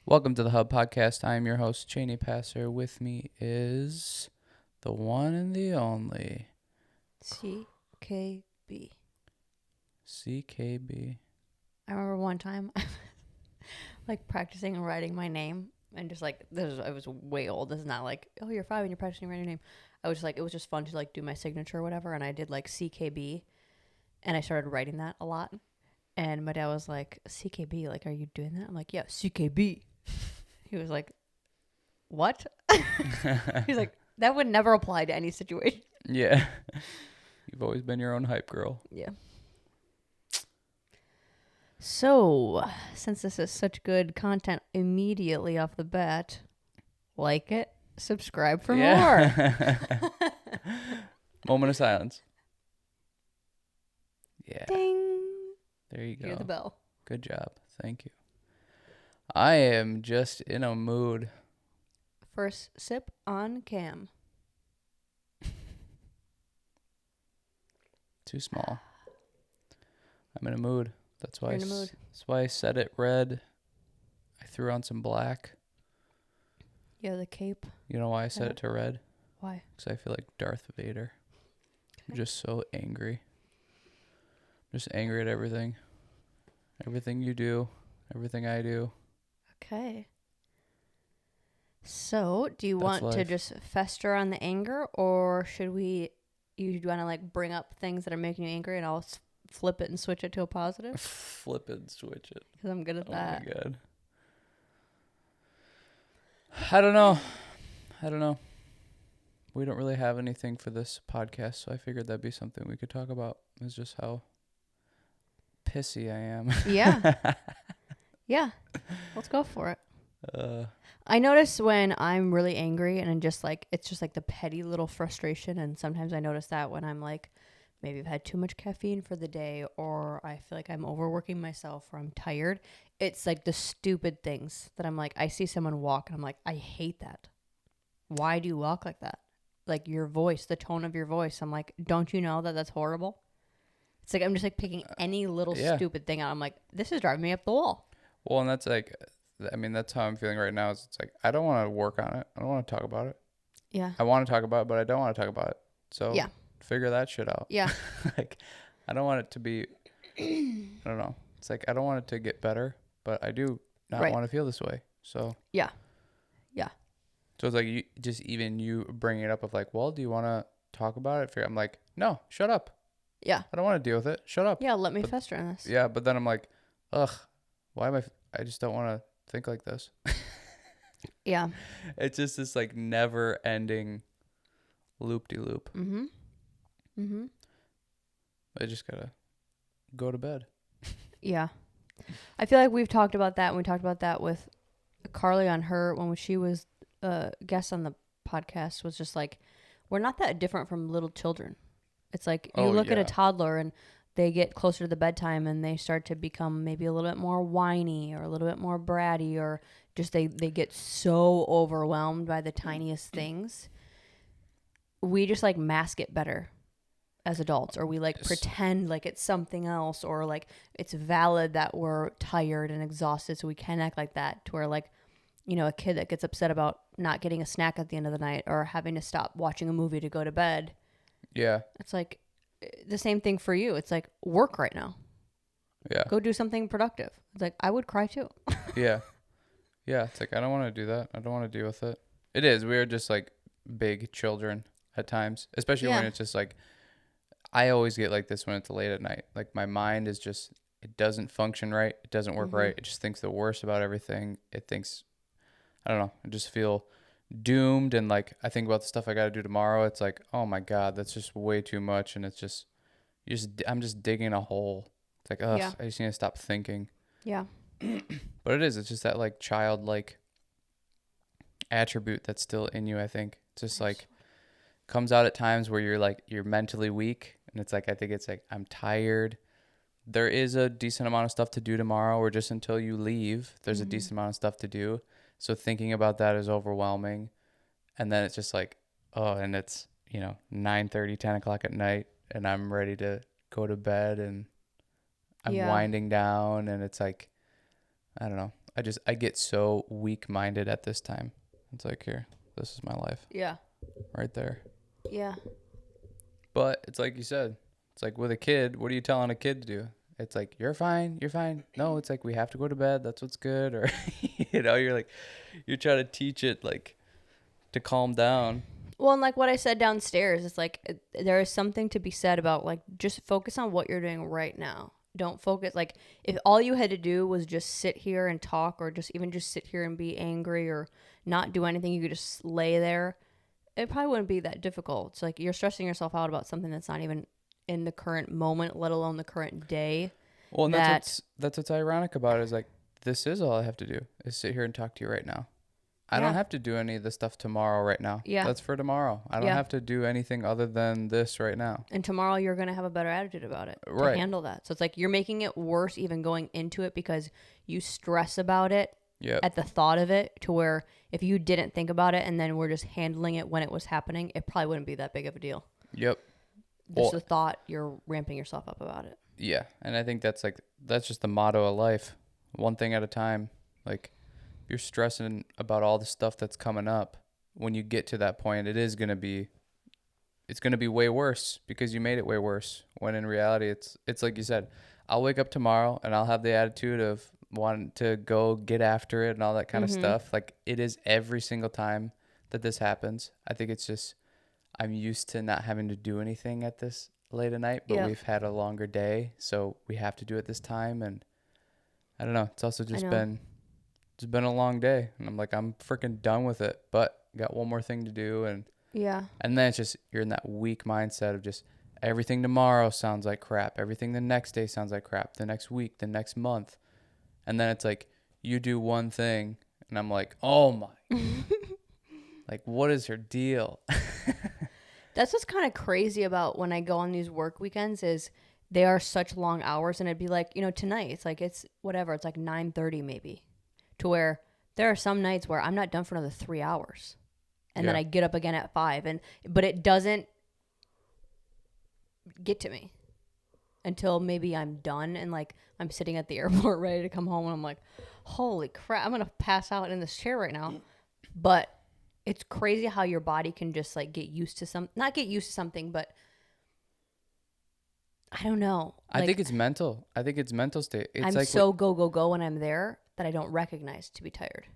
Welcome to the Hub Podcast. I am your host, Chaney Passer. With me is the one and the only CKB. CKB. I remember one time, like practicing and writing my name, and just like I was way old. This is not like, oh, you're 5 and you're practicing writing your name. I was just like, it was just fun to like do my signature or whatever, and I did like CKB, and I started writing that a lot. And my dad was like, CKB, like, are you doing that? I'm like, yeah, CKB. He was like, what? He's like, that would never apply to any situation. Yeah. You've always been your own hype girl. Yeah. So, since this is such good content immediately off the bat, like it, subscribe for more. Moment of silence. Yeah. Ding. There you go. Hear the bell. Good job. Thank you. I am just in a mood. First sip on cam. Too small. I'm in a mood. That's why You're in a mood. That's why I set it red. I threw on some black. Yeah, the cape. You know why I set it to red? Why? Because I feel like Darth Vader. I'm just so angry. I'm just angry at everything. Everything you do. Everything I do. Okay. So, do you That's want to life. just fester on the anger, or should we? You want to like bring up things that are making you angry, and I'll flip it and switch it to a positive? Flip it and switch it. Because I'm good at that. Oh my god. I don't know. We don't really have anything for this podcast, so I figured that'd be something we could talk about. Is just how pissy I am. Yeah. Yeah. Let's go for it. I notice when I'm really angry and I'm just like, it's just like the petty little frustration. And sometimes I notice that when I'm like, maybe I've had too much caffeine for the day, or I feel like I'm overworking myself, or I'm tired. It's like the stupid things that I'm like, I see someone walk and I'm like, I hate that. Why do you walk like that? Like your voice, the tone of your voice. I'm like, don't you know that that's horrible? It's like I'm just like picking any little stupid thing out. I'm like, this is driving me up the wall. Well, and that's like, I mean, that's how I'm feeling right now. Is it's like I don't want to work on it. I don't want to talk about it. Yeah. I want to talk about it, but I don't want to talk about it. So Yeah. figure that shit out. Yeah. Like, I don't want it to be. I don't know. It's like I don't want it to get better, but I do not want to feel this way. So yeah. Yeah. So it's like you bringing it up of like, well, do you want to talk about it? I'm like, no, shut up. Yeah. I don't want to deal with it. Shut up. Yeah, let me fester on this. Yeah, but then I'm like, ugh, why am I just don't want to think like this. Yeah. It's just this like never ending loop-de-loop. Mm-hmm. Mm-hmm. I just gotta go to bed. Yeah. I feel like we've talked about that. And we talked about that with Carly on her when she was a guest on the podcast, was just like, we're not that different from little children. It's like you look at a toddler and they get closer to the bedtime and they start to become maybe a little bit more whiny or a little bit more bratty, or just they get so overwhelmed by the tiniest things. We just like mask it better as adults, or we like pretend like it's something else, or like it's valid that we're tired and exhausted, so we can act like that, to where like, you know, a kid that gets upset about not getting a snack at the end of the night or having to stop watching a movie to go to bed. Yeah. It's like the same thing for you. It's like work right now. Yeah. Go do something productive. It's like I would cry too. Yeah. Yeah. It's like I don't want to do that. I don't want to deal with it. It is. We're just like big children at times, especially when it's just like, I always get like this when it's late at night. Like my mind is just, it doesn't function right. It doesn't work right. It just thinks the worst about everything. It thinks, I don't know. I just feel doomed. And like, I think about the stuff I got to do tomorrow. It's like, oh my God, that's just way too much. And it's just, I'm just digging a hole. It's like, ugh, I just need to stop thinking. Yeah. But it is. It's just that like childlike attribute that's still in you, I think. It's just like, comes out at times where you're mentally weak, and it's like, I think it's like, I'm tired. There is a decent amount of stuff to do tomorrow, or just until you leave, there's a decent amount of stuff to do. So thinking about that is overwhelming. And then it's just like, oh, and it's, 9:30, 10 o'clock at night, and I'm ready to go to bed, and I'm winding down, and it's like, I don't know. I get so weak-minded at this time. It's like, here, this is my life. Yeah. Right there. Yeah. But it's like you said, it's like with a kid, what are you telling a kid to do? It's like, you're fine, you're fine. No, it's like, we have to go to bed. That's what's good. Or, you're like, you're trying to teach it like to calm down. Well, and like what I said downstairs, it's like there is something to be said about like just focus on what you're doing right now. Don't focus like if all you had to do was just sit here and talk or just even just sit here and be angry or not do anything, you could just lay there. It probably wouldn't be that difficult. It's like you're stressing yourself out about something that's not even in the current moment, let alone the current day. Well, and that's what's ironic about it is like, this is all I have to do is sit here and talk to you right now. I don't have to do any of the stuff tomorrow right now. Yeah. That's for tomorrow. I don't have to do anything other than this right now. And tomorrow you're going to have a better attitude about it Right. to handle that. So it's like you're making it worse even going into it because you stress about it at the thought of it, to where if you didn't think about it and then we're just handling it when it was happening, it probably wouldn't be that big of a deal. Yep. Just the thought, you're ramping yourself up about it. Yeah. And I think that's just the motto of life. One thing at a time. Like, you're stressing about all the stuff that's coming up. When you get to that point, it's going to be way worse because you made it way worse. When in reality, it's like you said, I'll wake up tomorrow and I'll have the attitude of wanting to go get after it and all that kind of stuff. Like, it is every single time that this happens. I think it's just, I'm used to not having to do anything at this late at night, but we've had a longer day, so we have to do it this time. And I don't know. It's also just been a long day, and I'm like, I'm freaking done with it, but got one more thing to do. And then it's just, you're in that weak mindset of just everything tomorrow sounds like crap, everything the next day sounds like crap, the next week, the next month. And then it's like, you do one thing and I'm like, oh my like, what is your deal? That's what's kind of crazy about when I go on these work weekends is they are such long hours. And it'd be like, tonight it's like, it's whatever, it's like 9:30 maybe, to where there are some nights where I'm not done for another 3 hours. And then I get up again at 5. But it doesn't get to me until maybe I'm done and like I'm sitting at the airport ready to come home and I'm like, holy crap, I'm going to pass out in this chair right now. But it's crazy how your body can just like get used to not get used to something, but I don't know. I think it's mental. I think it's mental state. It's I'm like so go when I'm there that I don't recognize to be tired.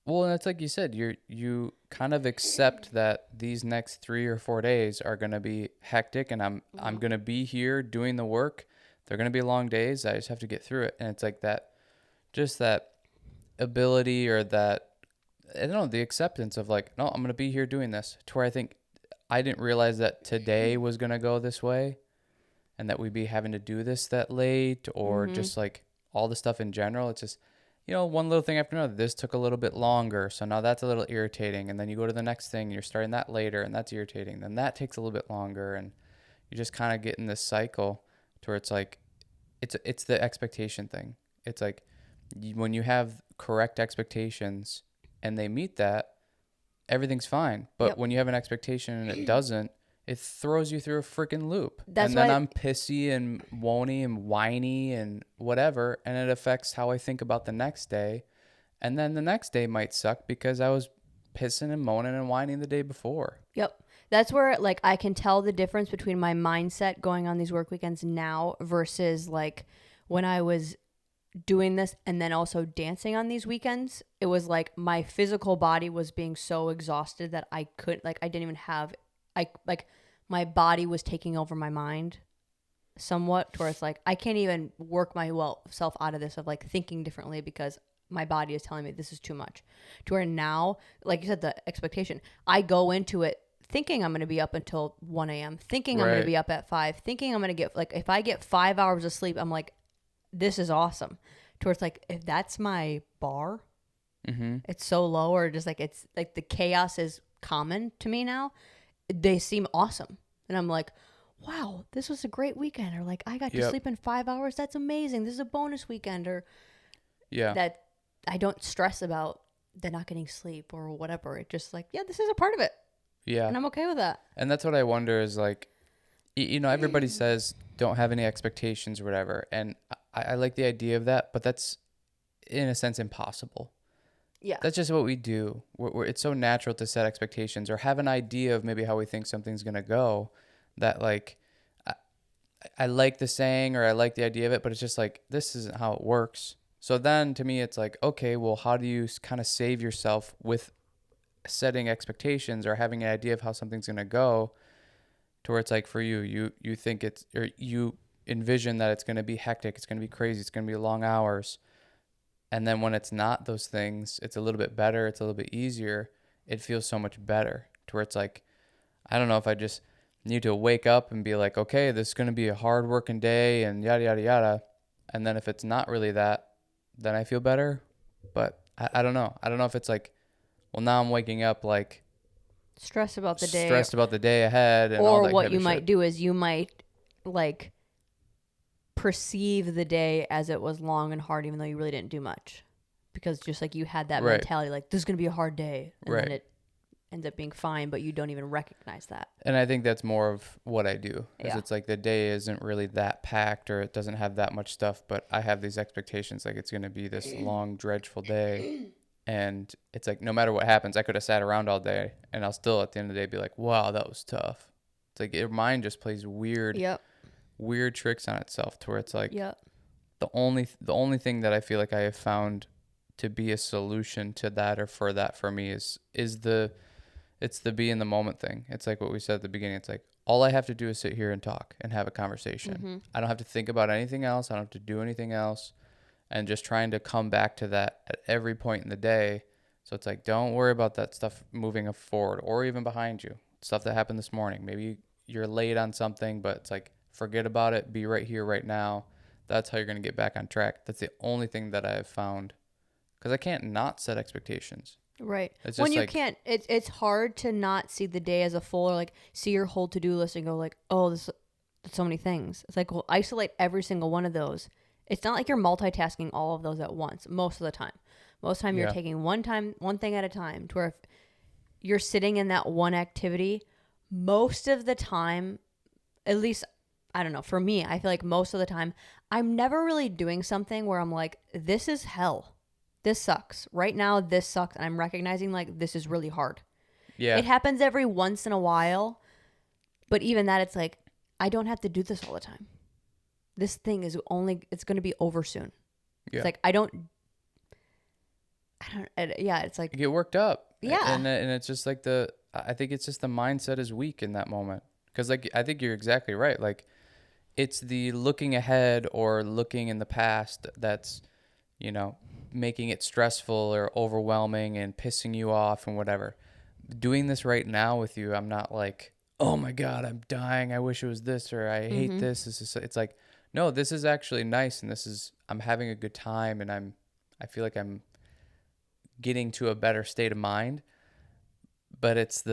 Well, and it's like you said, you kind of accept that these next 3 or 4 days are going to be hectic, and I'm going to be here doing the work. They're going to be long days. I just have to get through it. And it's like that ability, or that, I don't know, the acceptance of like, no, I'm going to be here doing this, to where I think I didn't realize that today was going to go this way and that we'd be having to do this that late, or just like all the stuff in general. It's just, one little thing after another. This took a little bit longer, so now that's a little irritating. And then you go to the next thing, and you're starting that later, and that's irritating. Then that takes a little bit longer, and you just kind of get in this cycle to where it's like, it's the expectation thing. It's like when you have correct expectations and they meet that, everything's fine. But when you have an expectation and it doesn't, it throws you through a freaking loop. And then I'm pissy and wony and whiny and whatever. And it affects how I think about the next day. And then the next day might suck because I was pissing and moaning and whining the day before. Yep. That's where like I can tell the difference between my mindset going on these work weekends now versus like when I was doing this and then also dancing on these weekends. It was like my physical body was being so exhausted that I couldn't, like, I didn't even have, my body was taking over my mind somewhat, to where it's like I can't even work myself out of this of like thinking differently because my body is telling me this is too much. To where now, like you said, the expectation, I go into it thinking I'm going to be up until 1 a.m., thinking I'm going to be up at 5, thinking I'm going to get, like, if I get 5 hours of sleep, I'm like, this is awesome. To where it's like, if that's my bar, it's so low, or just like, it's like the chaos is common to me now. They seem awesome. And I'm like, wow, this was a great weekend. Or like, I got to sleep in 5 hours. That's amazing. This is a bonus weekend. Or that I don't stress about the not getting sleep or whatever. It just like, this is a part of it. Yeah. And I'm okay with that. And that's what I wonder is like, everybody says don't have any expectations or whatever. And I like the idea of that, but in a sense impossible. Yeah. That's just what we do. It's so natural to set expectations or have an idea of maybe how we think something's going to go that like I, I like the saying or I like the idea of it, but it's just like, this isn't how it works. So then to me, it's like, okay, well, how do you kind of save yourself with setting expectations or having an idea of how something's going to go to where it's like for you think it's, or you envision that it's going to be hectic. It's going to be crazy. It's going to be long hours. And then when it's not those things, it's a little bit better. It's a little bit easier. It feels so much better to where it's like, I don't know if I just need to wake up and be like, okay, this is going to be a hard working day and yada, yada, yada. And then if it's not really that, then I feel better. But I don't know. I don't know if it's like, well, now I'm waking up like Stressed about the day. Stressed about the day ahead and all or that what heavy you shit. might do is you might like perceive the day as it was long and hard, even though you really didn't do much, because just like you had that mentality, like this is gonna be a hard day, and then it ends up being fine, but you don't even recognize that. And I think that's more of what I do. Is it's like the day isn't really that packed or it doesn't have that much stuff, but I have these expectations like it's gonna be this long, dreadful day. And it's like no matter what happens, I could have sat around all day and I'll still at the end of the day be like, wow, that was tough. It's like your mind just plays weird tricks on itself to where it's like the only thing that I feel like I have found to be a solution to that or for that for me is it's the be in the moment thing. It's like what we said at the beginning. It's like all I have to do is sit here and talk and have a conversation. Mm-hmm. I don't have to think about anything else. I don't have to do anything else. And just trying to come back to that at every point in the day. So it's like, don't worry about that stuff moving forward or even behind you. Stuff that happened this morning. Maybe you're late on something, but it's like, forget about it. Be right here, right now. That's how you're going to get back on track. That's the only thing that I have found. Because I can't not set expectations. Right. It's when you like, can't, it's hard to not see the day as a full or like see your whole to-do list and go like, oh, that's so many things. It's like, well, isolate every single one of those. It's not like you're multitasking all of those at once most of the time. Most of the time you're taking one thing at a time, to where if you're sitting in that one activity, most of the time, at least, I don't know, for me, I feel like most of the time, I'm never really doing something where I'm like, this is hell. This sucks. Right now, this sucks. And I'm recognizing like this is really hard. Yeah. It happens every once in a while. But even that, it's like, I don't have to do this all the time. This thing is it's going to be over soon. Yeah. It's like, it's like. You get worked up. Yeah. And it's just like I think it's just the mindset is weak in that moment. Because like, I think you're exactly right. Like, it's the looking ahead or looking in the past that's, making it stressful or overwhelming and pissing you off and whatever. Doing this right now with you, I'm not like, oh my God, I'm dying. I wish it was this, or I hate this. It's like, no, this is actually nice. And I'm having a good time. And I feel like I'm getting to a better state of mind. But it's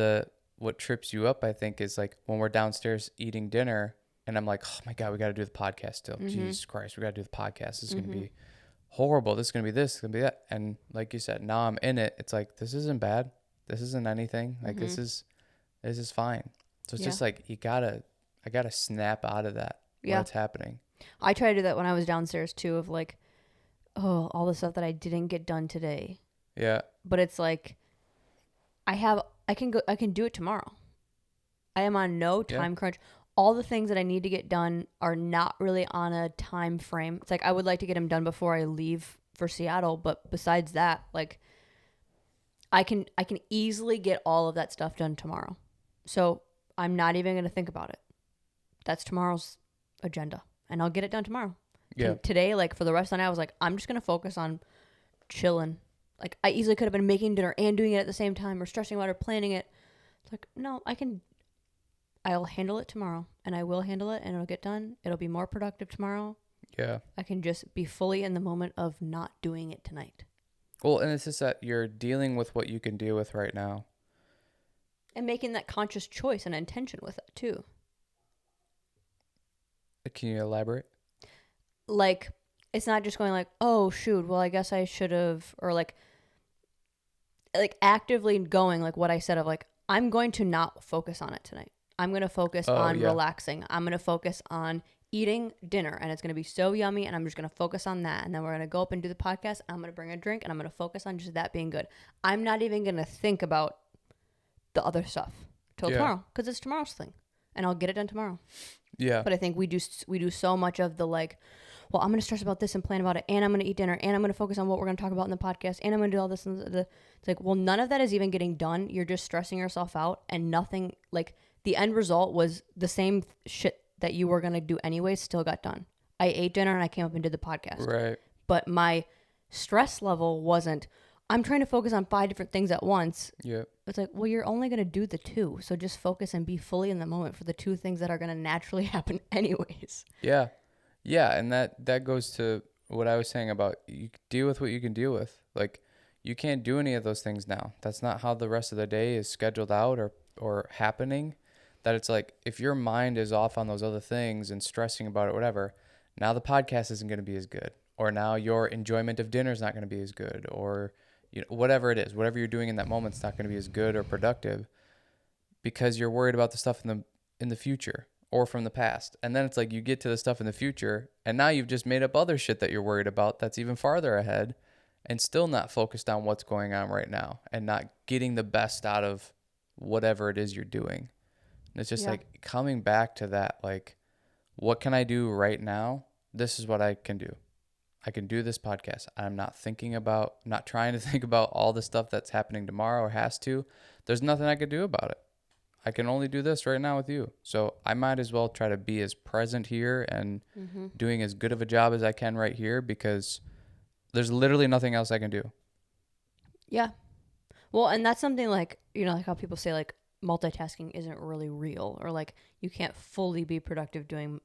what trips you up, I think, is like when we're downstairs eating dinner and I'm like, oh my God, we got to do the podcast still. Mm-hmm. Jesus Christ, we got to do the podcast. This is going to be horrible. This is going to be this, it's going to be that. And like you said, now I'm in it. It's like, this isn't bad. This isn't anything. Like this is fine. So it's just like, I gotta snap out of that. Yeah. What's happening. I try to do that when I was downstairs too, of like, oh, all the stuff that I didn't get done today. Yeah. But it's like, I can do it tomorrow. I am on no time crunch. All the things that I need to get done are not really on a time frame. It's like, I would like to get them done before I leave for Seattle. But besides that, like, I can easily get all of that stuff done tomorrow. So I'm not even going to think about it. That's tomorrow's agenda. And I'll get it done tomorrow. Yeah. Today, like, for the rest of the night, I was like, I'm just going to focus on chilling. Like, I easily could have been making dinner and doing it at the same time, or stressing about it or planning it. It's like, no, I'll handle it tomorrow. And I will handle it, and it'll get done. It'll be more productive tomorrow. Yeah. I can just be fully in the moment of not doing it tonight. Well, and it's just that you're dealing with what you can deal with right now. And making that conscious choice and intention with it, too. Can you elaborate? Like, it's not just going like, oh, shoot, well, I guess I should have, or like actively going, like what I said of like, I'm going to not focus on it tonight. I'm going to focus on relaxing. I'm going to focus on eating dinner and it's going to be so yummy and I'm just going to focus on that. And then we're going to go up and do the podcast. And I'm going to bring a drink and I'm going to focus on just that being good. I'm not even going to think about the other stuff till tomorrow because it's tomorrow's thing and I'll get it done tomorrow. Yeah. But I think we do so much of the like, well, I'm going to stress about this and plan about it, and I'm going to eat dinner, and I'm going to focus on what we're going to talk about in the podcast, and I'm going to do all this. And it's like, well, none of that is even getting done. You're just stressing yourself out, and nothing, like, the end result was the same shit that you were going to do anyways still got done. I ate dinner, and I came up and did the podcast. Right. But my stress level wasn't, I'm trying to focus on 5 different things at once. Yeah. It's like, well, you're only going to do the 2, so just focus and be fully in the moment for the 2 things that are going to naturally happen anyways. Yeah. Yeah, and that goes to what I was saying about you deal with what you can deal with. Like, you can't do any of those things now. That's not how the rest of the day is scheduled out or happening. That it's like, if your mind is off on those other things and stressing about it, whatever, now the podcast isn't going to be as good. Or now your enjoyment of dinner is not going to be as good. Or whatever it is, whatever you're doing in that moment is not going to be as good or productive because you're worried about the stuff in the future. Or from the past. And then it's like you get to the stuff in the future and now you've just made up other shit that you're worried about that's even farther ahead and still not focused on what's going on right now and not getting the best out of whatever it is you're doing. And it's just like coming back to that, like, what can I do right now? This is what I can do. I can do this podcast. I'm not trying to think about all the stuff that's happening tomorrow or has to. There's nothing I could do about it. I can only do this right now with you. So I might as well try to be as present here and doing as good of a job as I can right here because there's literally nothing else I can do. Yeah. Well, and that's something like, like how people say like multitasking isn't really real or like you can't fully be productive doing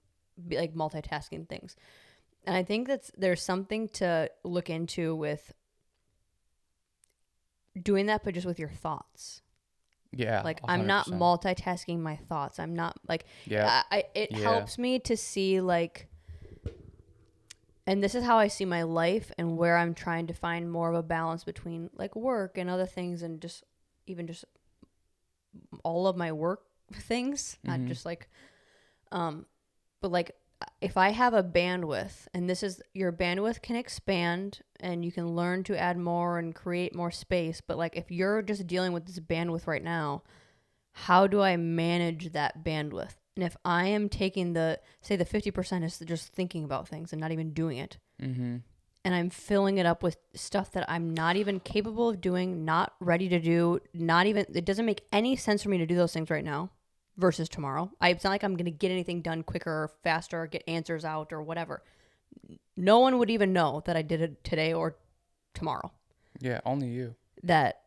like multitasking things. And I think there's something to look into with doing that, but just with your thoughts. Yeah. Like 100%. I'm not multitasking my thoughts. I'm not like, it helps me to see like, and this is how I see my life and where I'm trying to find more of a balance between like work and other things and just all of my work things, not just like, but like if I have a bandwidth and your bandwidth can expand and you can learn to add more and create more space. But like, if you're just dealing with this bandwidth right now, how do I manage that bandwidth? And if I am taking the 50% is just thinking about things and not even doing it. Mm-hmm. And I'm filling it up with stuff that I'm not even capable of doing, not ready to do, it doesn't make any sense for me to do those things right now. Versus tomorrow. It's not like I'm going to get anything done quicker or faster or get answers out or whatever. No one would even know that I did it today or tomorrow. Yeah, only you. That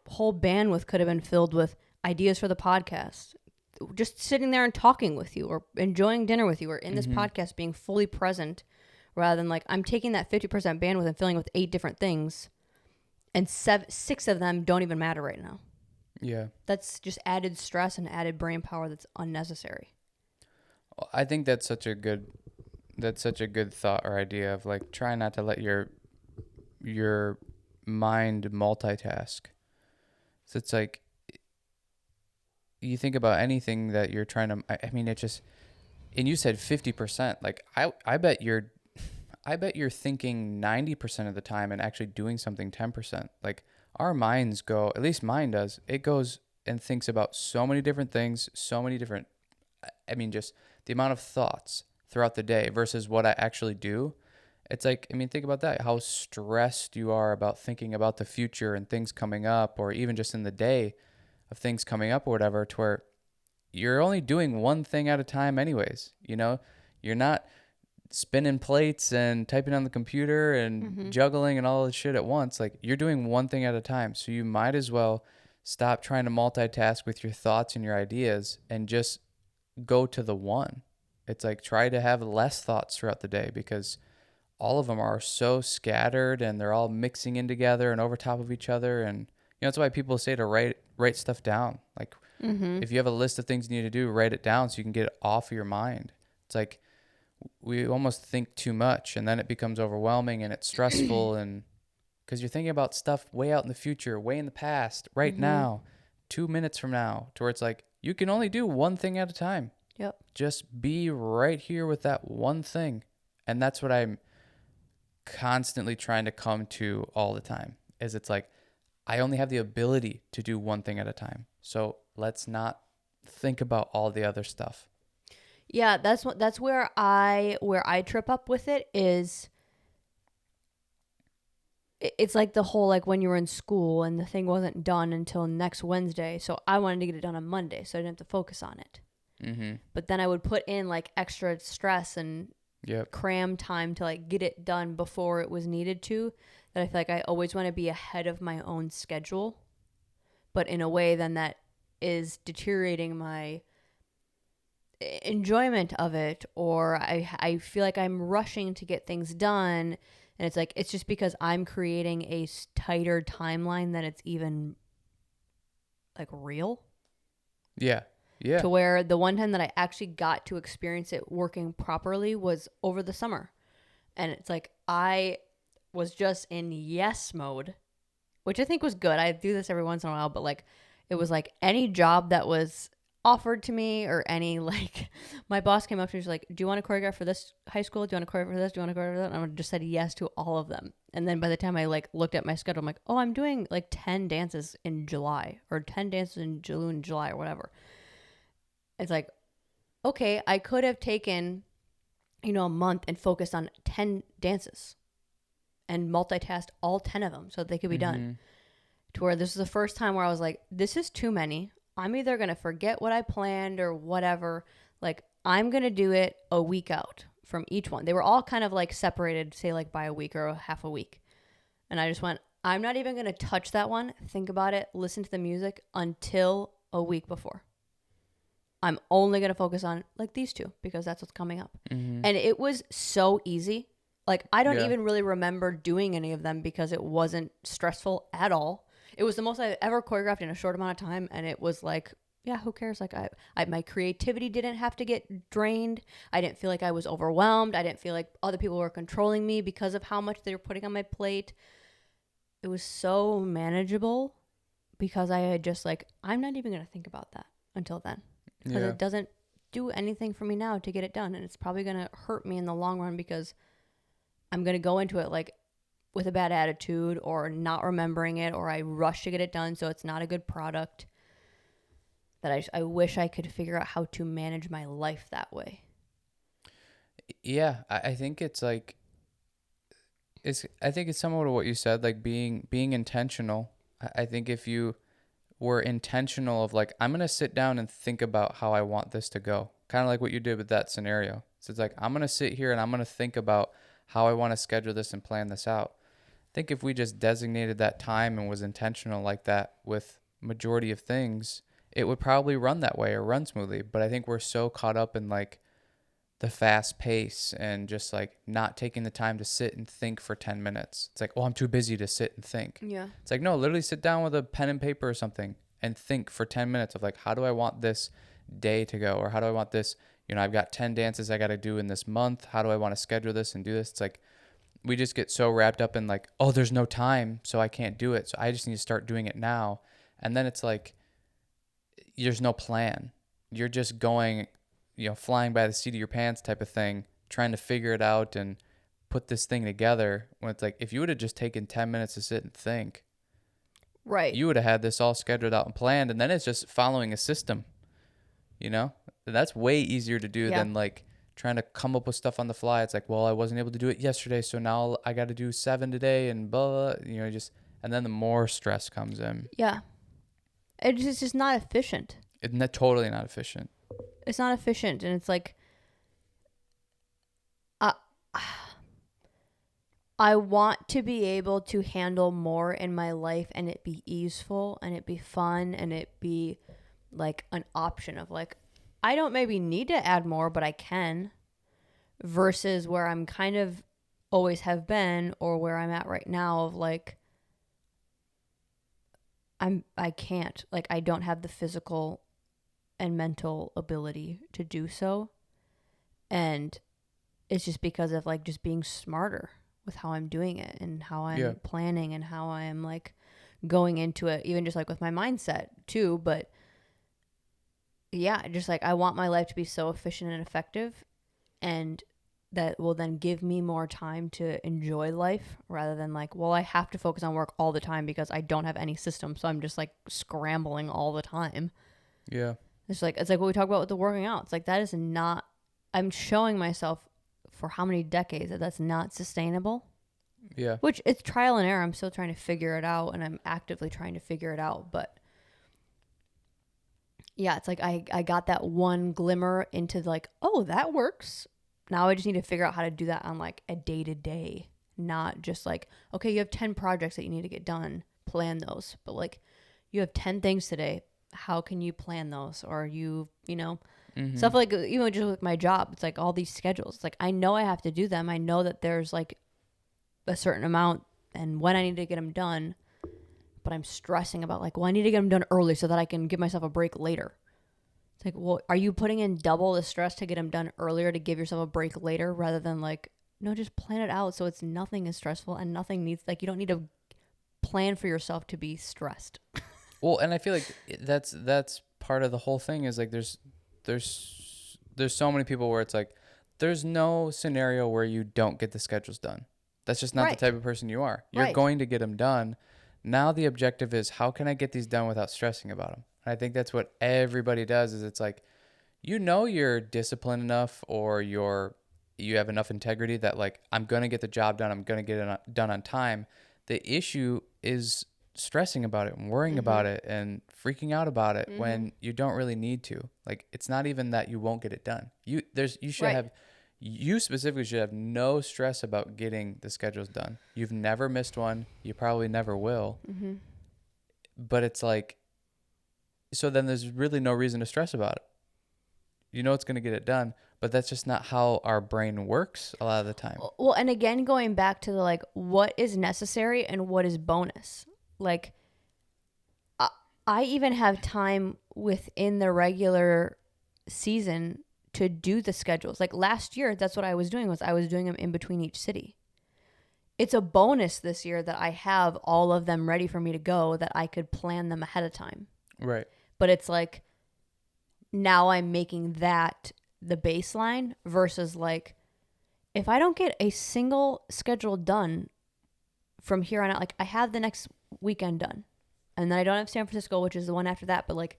whole bandwidth could have been filled with ideas for the podcast. Just sitting there and talking with you or enjoying dinner with you or in this podcast being fully present rather than like I'm taking that 50% bandwidth and filling it with 8 different things and 6 of them don't even matter right now. Yeah. That's just added stress and added brain power that's unnecessary. I think that's such a good thought or idea of like try not to let your mind multitask. So it's like you think about anything that you're trying to I mean it just and you said 50%. Like I bet you're thinking 90% of the time and actually doing something 10%. Like our minds go, at least mine does, it goes and thinks about so many different things, just the amount of thoughts throughout the day versus what I actually do. It's like, think about that, how stressed you are about thinking about the future and things coming up, or even just in the day of things coming up or whatever, to where you're only doing one thing at a time anyways. You're not spinning plates and typing on the computer and juggling and all this shit at once. Like you're doing one thing at a time. So you might as well stop trying to multitask with your thoughts and your ideas and just go to the one. It's like try to have less thoughts throughout the day because all of them are so scattered and they're all mixing in together and over top of each other. And that's why people say to write stuff down. Like if you have a list of things you need to do, write it down so you can get it off of your mind. It's like we almost think too much and then it becomes overwhelming and it's stressful and because you're thinking about stuff way out in the future, way in the past, right now, 2 minutes from now, to where it's like you can only do one thing at a time. Yep. Just be right here with that one thing. And that's what I'm constantly trying to come to all the time is it's like, I only have the ability to do one thing at a time. So let's not think about all the other stuff. Yeah, that's where I trip up with it is it's like the whole like when you were in school and the thing wasn't done until next Wednesday. So I wanted to get it done on Monday so I didn't have to focus on it. Mm-hmm. But then I would put in like extra stress and Yep. cram time to like get it done before it was needed to. That I feel like I always want to be ahead of my own schedule, but in a way then that is deteriorating my enjoyment of it, or I feel like I'm rushing to get things done, and it's like it's just because I'm creating a tighter timeline than it's even like real. Yeah. Yeah. To where the one time that I actually got to experience it working properly was over the summer. And it's like I was just in yes mode, which I think was good. I do this every once in a while, but like it was like any job that was offered to me or any like my boss came up to me, she's like, do you want to choreograph for this high school? Do you want to choreograph for this? Do you want to choreograph for that? And I just said yes to all of them. And then by the time I like looked at my schedule, I'm like, oh, I'm doing like 10 dances in July or 10 dances in June, July or whatever. It's like, okay, I could have taken, a month and focused on 10 dances and multitasked all 10 of them so that they could be done. To where this is the first time where I was like, this is too many. I'm either going to forget what I planned or whatever. Like, I'm going to do it a week out from each one. They were all kind of like separated, say like by a week or a half a week. And I just went, I'm not even going to touch that one, think about it, listen to the music until a week before. I'm only going to focus on like these two because that's what's coming up. Mm-hmm. And it was so easy. Like I don't even really remember doing any of them because it wasn't stressful at all. It was the most I've ever choreographed in a short amount of time. And it was like, yeah, who cares? Like my creativity didn't have to get drained. I didn't feel like I was overwhelmed. I didn't feel like other people were controlling me because of how much they were putting on my plate. It was so manageable because I had just like, I'm not even going to think about that until then. Because it doesn't do anything for me now to get it done. And it's probably going to hurt me in the long run because I'm going to go into it like with a bad attitude or not remembering it, or I rush to get it done so it's not a good product. That I wish I could figure out how to manage my life that way. Yeah, I think it's like, I think it's similar to what you said, like being intentional. I think if you were intentional of like, I'm going to sit down and think about how I want this to go. Kind of like what you did with that scenario. So it's like, I'm going to sit here and I'm going to think about how I want to schedule this and plan this out. I think if we just designated that time and was intentional like that with majority of things, it would probably run that way or run smoothly. But I think we're so caught up in like the fast pace and just like not taking the time to sit and think for 10 minutes. It's like, oh, I'm too busy to sit and think. Yeah. It's like, no, literally sit down with a pen and paper or something and think for 10 minutes of like, how do I want this day to go? Or how do I want this, I've got 10 dances I got to do in this month. How do I want to schedule this and do this? It's like, we just get so wrapped up in like, oh, there's no time, so I can't do it. So I just need to start doing it now. And then it's like, there's no plan. You're just going, flying by the seat of your pants type of thing, trying to figure it out and put this thing together. When it's like, if you would have just taken 10 minutes to sit and think, right, you would have had this all scheduled out and planned. And then it's just following a system, And that's way easier to do than like trying to come up with stuff on the fly. It's like, well, I wasn't able to do it yesterday, so now I got to do 7 today and blah, and then the more stress comes in. Yeah. It's just not efficient. It's totally not efficient. It's not efficient. And it's like, I want to be able to handle more in my life and it be easeful and it be fun and it be like an option of like, I don't maybe need to add more, but I can, versus where I'm kind of always have been or where I'm at right now of like, I can't, like, I don't have the physical and mental ability to do so. And it's just because of like just being smarter with how I'm doing it and how I'm planning and how I am like going into it, even just like with my mindset too. But Yeah, just like I want my life to be so efficient and effective, and that will then give me more time to enjoy life rather than like, well, I have to focus on work all the time because I don't have any system, so I'm just like scrambling all the time. Yeah. It's like what we talk about with the working out. It's like that is not. I'm showing myself for how many decades that that's not sustainable. Yeah. Which it's trial and error. I'm still trying to figure it out, and I'm actively trying to figure it out. But yeah, it's like I got that one glimmer into like, oh, that works. Now I just need to figure out how to do that on like a day to day, not just like, okay, you have 10 projects that you need to get done, plan those. But like, you have 10 things today. How can you plan those? Or stuff like, even just with my job, it's like all these schedules. It's like, I know I have to do them. I know that there's like a certain amount and when I need to get them done. But I'm stressing about like, well, I need to get them done early so that I can give myself a break later. It's like, well, are you putting in double the stress to get them done earlier to give yourself a break later rather than like, no, just plan it out so it's nothing is stressful and nothing needs, like, you don't need to plan for yourself to be stressed. Well, and I feel like that's part of the whole thing is like there's so many people where it's like there's no scenario where you don't get the schedules done. That's just not the type of person you are. You're going to get them done. Now the objective is how can I get these done without stressing about them? And I think that's what everybody does is it's like, you're disciplined enough or you have enough integrity that like, I'm going to get the job done. I'm going to get it done on time. The issue is stressing about it and worrying about it and freaking out about it when you don't really need to. Like, it's not even that you won't get it done. You specifically should have no stress about getting the schedules done. You've never missed one. You probably never will. But it's like, so then there's really no reason to stress about it. You know it's going to get it done, but that's just not how our brain works a lot of the time. Well, and again, going back to the like, what is necessary and what is bonus? Like, I even have time within the regular season to do the schedules. Like last year, that's what I was doing them in between each city. It's a bonus this year that I have all of them ready for me to go, that I could plan them ahead of time. Right. But it's like, now I'm making that the baseline versus like, if I don't get a single schedule done from here on out, like I have the next weekend done and then I don't have San Francisco, which is the one after that, but like,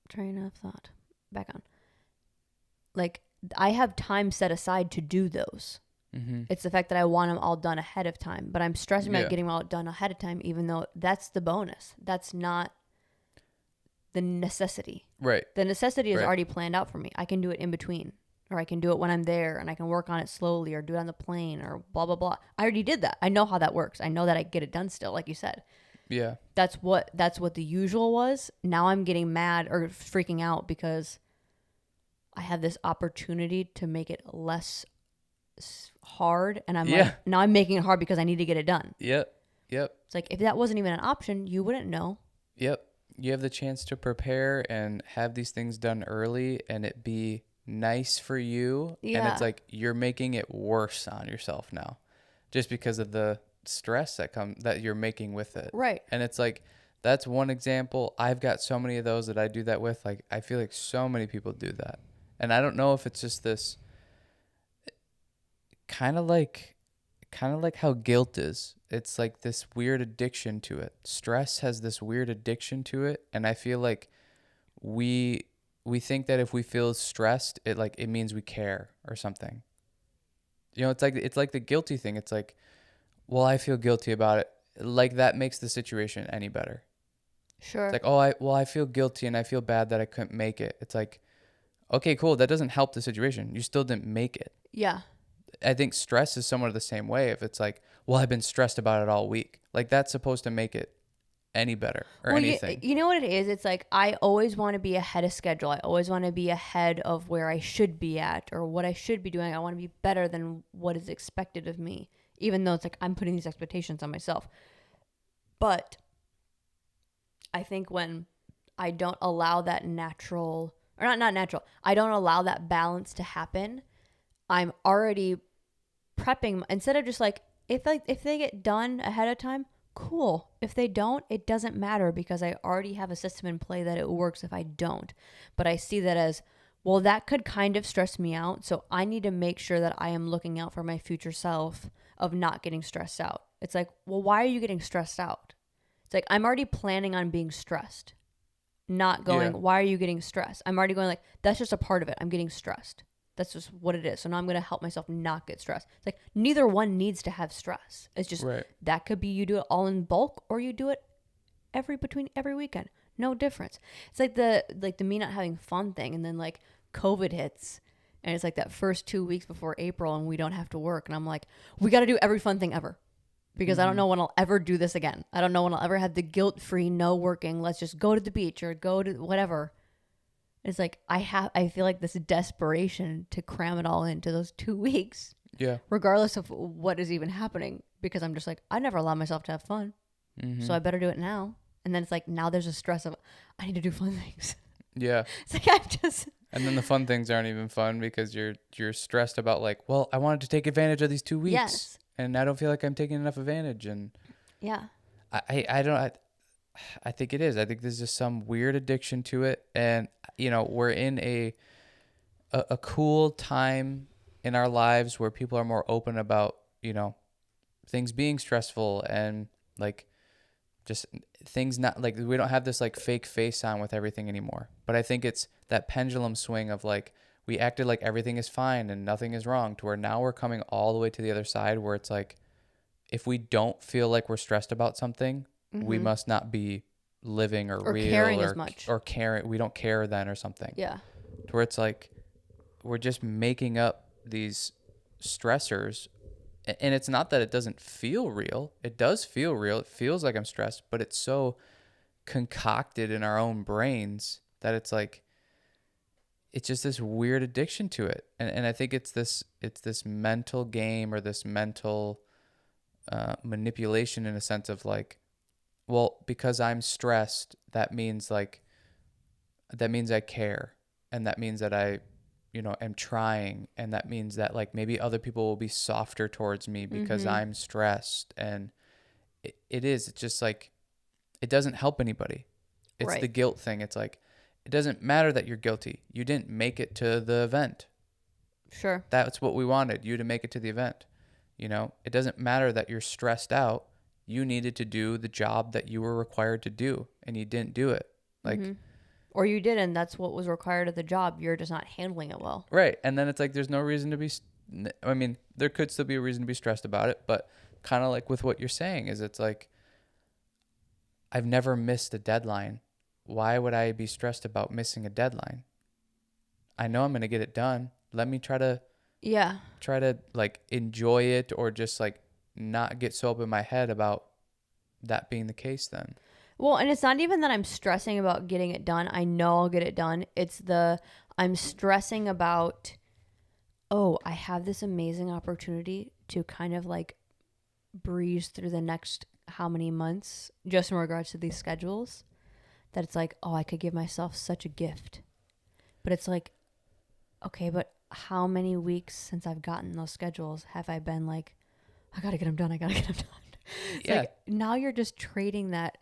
train of thought back on, like I have time set aside to do those. It's the fact that I want them all done ahead of time, but I'm stressing about getting them all done ahead of time, even though that's the bonus. That's not the necessity. Right. The necessity is already planned out for me. I can do it in between, or I can do it when I'm there and I can work on it slowly or do it on the plane or blah, blah, blah. I already did that. I know how that works. I know that I get it done still, like you said. Yeah. That's what the usual was. Now I'm getting mad or freaking out because I have this opportunity to make it less hard, and I'm like, now I'm making it hard because I need to get it done. Yep. It's like, if that wasn't even an option, you wouldn't know. Yep. You have the chance to prepare and have these things done early and it be nice for you. And it's like you're making it worse on yourself now just because of the stress that you're making with it. Right. And it's like, that's one example. I've got so many of those that I do that with. Like, I feel like so many people do that. And I don't know if it's just this kind of like how guilt is. It's like this weird addiction to it. Stress has this weird addiction to it, and I feel like we think that if we feel stressed, it means we care or something. You know, it's like the guilty thing. It's like, well, I feel guilty about it. Like that makes the situation any better. Sure. It's like, oh, I feel guilty and I feel bad that I couldn't make it. It's like, okay, cool. That doesn't help the situation. You still didn't make it. Yeah. I think stress is somewhat of the same way. If it's like, well, I've been stressed about it all week. Like that's supposed to make it any better or anything. You know what it is? It's like, I always want to be ahead of schedule. I always want to be ahead of where I should be at or what I should be doing. I want to be better than what is expected of me, even though it's like I'm putting these expectations on myself. But I think when I don't allow that natural, or not natural, I don't allow that balance to happen, I'm already prepping. Instead of just like, if they get done ahead of time, cool. If they don't, it doesn't matter because I already have a system in play that it works if I don't. But I see that as, well, that could kind of stress me out. So I need to make sure that I am looking out for my future self of not getting stressed out. It's like, well, why are you getting stressed out? It's like, I'm already planning on being stressed, not going, why are you getting stressed? I'm already going like, that's just a part of it. I'm getting stressed. That's just what it is. So now I'm going to help myself not get stressed. It's like neither one needs to have stress. It's just that could be you do it all in bulk or you do it between every weekend. No difference. It's like the me not having fun thing, and then like COVID hits and it's like that first 2 weeks before April and we don't have to work, and I'm like, we got to do every fun thing ever. Because I don't know when I'll ever do this again. I don't know when I'll ever have the guilt-free no working, let's just go to the beach or go to whatever. It's like I feel like this desperation to cram it all into those 2 weeks. Yeah. Regardless of what is even happening, because I'm just like, I never allow myself to have fun. So I better do it now. And then it's like, now there's a stress of, I need to do fun things. Yeah. It's like, I'm just. And then the fun things aren't even fun because you're stressed about like, well, I wanted to take advantage of these 2 weeks. Yes. And I don't feel like I'm taking enough advantage. And yeah. I think it is. I think there's just some weird addiction to it. And, we're in a cool time in our lives where people are more open about, things being stressful and like just things not like, we don't have this like fake face on with everything anymore. But I think it's that pendulum swing of like, we acted like everything is fine and nothing is wrong, to where now we're coming all the way to the other side where it's like, if we don't feel like we're stressed about something, we must not be living or real caring as much. Or caring. We don't care then or something. Yeah. To where it's like, we're just making up these stressors. And it's not that it doesn't feel real. It does feel real. It feels like I'm stressed, but it's so concocted in our own brains that it's like, it's just this weird addiction to it. And I think it's this mental game or this mental manipulation in a sense of like, well, because I'm stressed, that means I care. And that means that I, am trying. And that means that like maybe other people will be softer towards me because I'm stressed. And it's just like, it doesn't help anybody. It's the guilt thing. It's like, it doesn't matter that you're guilty. You didn't make it to the event. Sure. That's what we wanted, you to make it to the event. It doesn't matter that you're stressed out. You needed to do the job that you were required to do, and you didn't do it. Like, or you didn't. That's what was required of the job. You're just not handling it well. Right. And then it's like, there's no reason to be, there could still be a reason to be stressed about it, but kind of like with what you're saying is it's like, I've never missed a deadline. Why would I be stressed about missing a deadline? I know I'm going to get it done. Let me try to like enjoy it, or just like not get so up in my head about that being the case then. Well, and it's not even that I'm stressing about getting it done. I know I'll get it done. It's I'm stressing about, I have this amazing opportunity to kind of like breeze through the next how many months just in regards to these schedules, that it's like, I could give myself such a gift. But it's like, okay, but how many weeks since I've gotten those schedules have I been like, I got to get them done. I got to get them done. It's like, now you're just trading that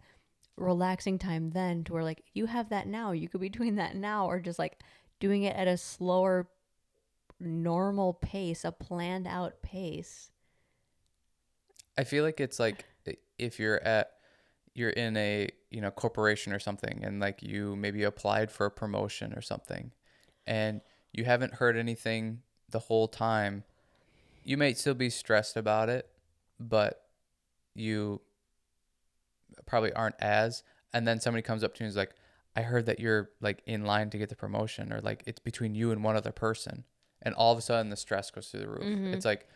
relaxing time then to where like you have that now. You could be doing that now, or just like doing it at a slower, normal pace, a planned out pace. I feel like it's like if you're in a corporation or something, and like you maybe applied for a promotion or something, and you haven't heard anything the whole time. You may still be stressed about it, but you probably aren't as. And then somebody comes up to you and is like, I heard that you're like in line to get the promotion, or like it's between you and one other person. And all of a sudden the stress goes through the roof. It's like,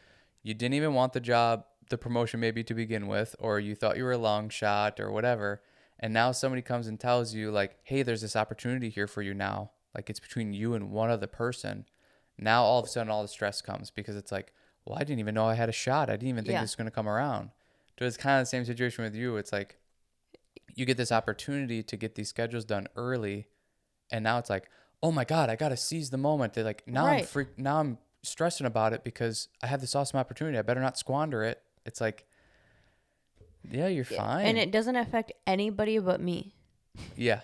you didn't even want the job, the promotion maybe to begin with, or you thought you were a long shot or whatever. And now somebody comes and tells you like, hey, there's this opportunity here for you now. Like it's between you and one other person. Now all of a sudden all the stress comes, because it's like, well, I didn't even know I had a shot. I didn't even think this was going to come around. So it's kind of the same situation with you. It's like, you get this opportunity to get these schedules done early, and now it's like, oh my God, I got to seize the moment. They're like, now I'm stressing about it because I have this awesome opportunity. I better not squander it. It's like, Yeah, you're fine. And it doesn't affect anybody but me. Yeah.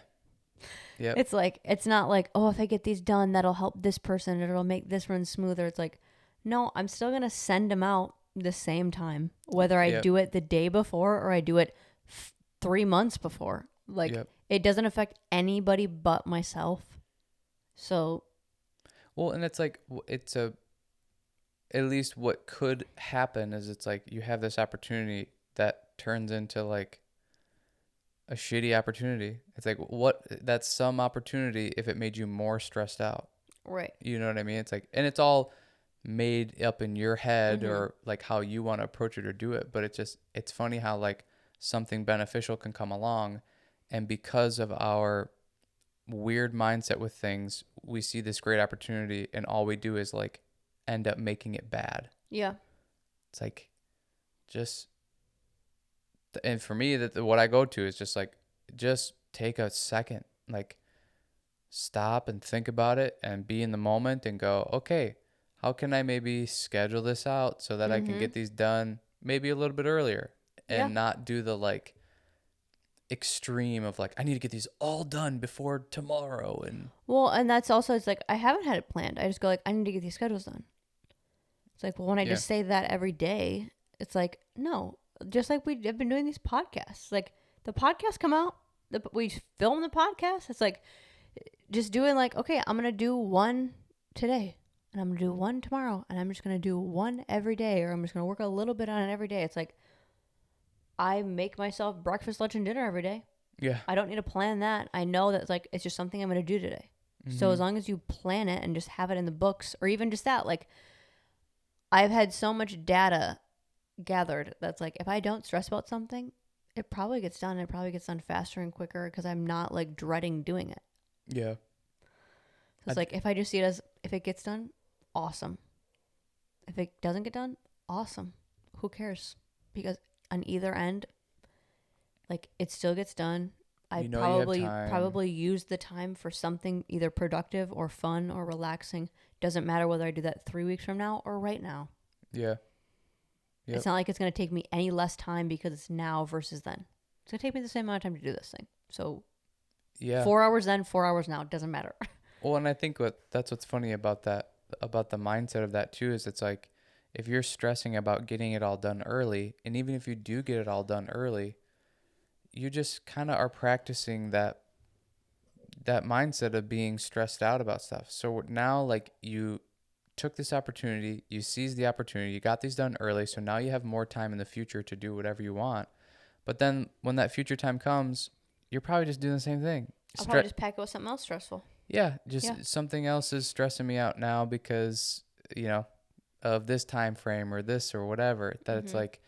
Yep. It's like, it's not like, oh, if I get these done, that'll help this person. It'll make this run smoother. It's like, no, I'm still going to send them out the same time, whether I do it the day before or I do it 3 months before. Like, it doesn't affect anybody but myself. So. Well, and it's like, at least what could happen is it's like you have this opportunity that turns into like a shitty opportunity. It's like, that's some opportunity if it made you more stressed out. Right. You know what I mean? It's like, and it's all made up in your head or like how you want to approach it or do it. But it's funny how like something beneficial can come along. And because of our weird mindset with things, we see this great opportunity and all we do is like end up making it bad. Yeah. It's like, and for me, what I go to is just like, just take a second, like stop and think about it and be in the moment and go, okay, how can I maybe schedule this out so that I can get these done maybe a little bit earlier and not do the like extreme of like, I need to get these all done before tomorrow. And that's also, it's like, I haven't had it planned. I just go like, I need to get these schedules done. It's like, well, when I just say that every day, it's like, no, just like we have been doing these podcasts. Like the podcasts come out, we film the podcast. It's like just doing like, okay, I'm going to do one today and I'm going to do one tomorrow and I'm just going to do one every day, or I'm just going to work a little bit on it every day. It's like I make myself breakfast, lunch, and dinner every day. Yeah. I don't need to plan that. I know that like it's just something I'm going to do today. So as long as you plan it and just have it in the books, or even just that, like I've had so much data gathered that's like, if I don't stress about something, it probably gets done. It probably gets done faster and quicker because I'm not like dreading doing it. Yeah. So it's like, if I just see it as, if it gets done, awesome. If it doesn't get done, awesome. Who cares? Because on either end, like it still gets done. I probably use the time for something either productive or fun or relaxing. Doesn't matter whether I do that 3 weeks from now or right now. Yeah. Yep. It's not like it's going to take me any less time because it's now versus then. It's going to take me the same amount of time to do this thing. So 4 hours then, 4 hours now. It doesn't matter. Well, and I think that's what's funny about that, about the mindset of that too, is it's like, if you're stressing about getting it all done early, and even if you do get it all done early, you just kind of are practicing that mindset of being stressed out about stuff. So now, like, you took this opportunity, you seized the opportunity, you got these done early, so now you have more time in the future to do whatever you want. But then when that future time comes, you're probably just doing the same thing. I'll probably just pack it with something else stressful. Yeah, something else is stressing me out now because, of this time frame or this or whatever. That it's like,